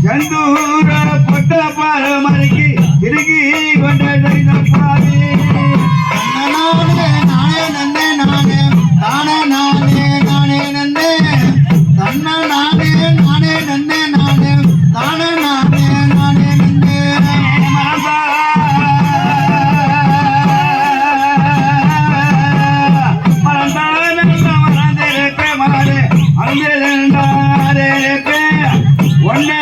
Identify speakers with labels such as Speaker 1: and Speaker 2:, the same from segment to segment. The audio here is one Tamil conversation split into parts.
Speaker 1: செந்தூர பொட்ட பார மறைக்கு திருகி கொண்ட பாரி நானே நன்னே நானே தானே நானே நானே நன்னே தன்ன நானே நானே நன்னே நானே தானே நானே நானே நன்னே மறந்திருப்பேன் மாறே அங்கிருந்தாரே ஒன்னே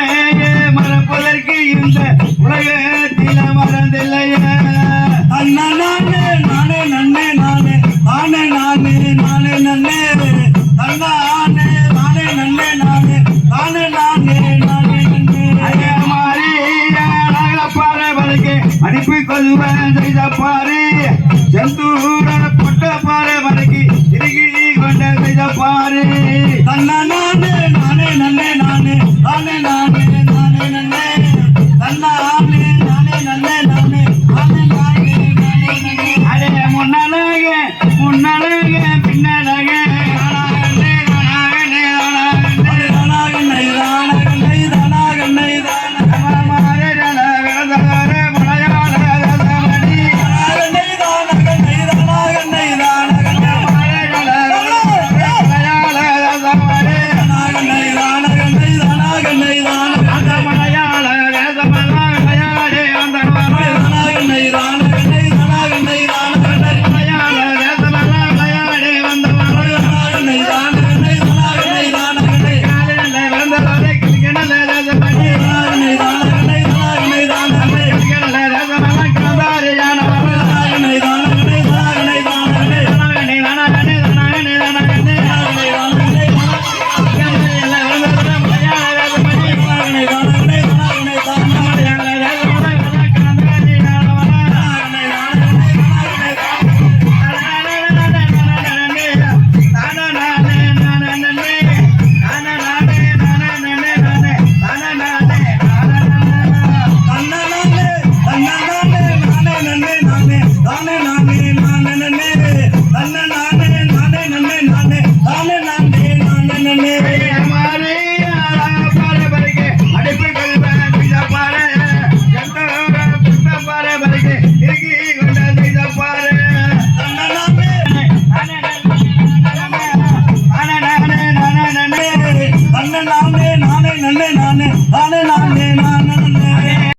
Speaker 1: மறப்பதற்கு இந்த உலகத்தில மறந்தில்லையே நானே நானே நன்னே நானே தானே நானே நானே நன்னே தன்னானே நானே நன்னே நானே தானே நானே நானே நன்னே மாறி பாறை வரைக்கு அனுப்பி கொள்வேன் செய்த பாரி செந்தூர பொட்ட பாறை வரைக்கு திருகி கொண்ட செய்த பாரி தன்னா நானே நானே நன்னே நானே தானே நானே நானே நன்னே தன்னானே நானே நன்னே நானே தானே நானே நானே நன்னே அடே முன்னாலக பின்னாலக தன்ன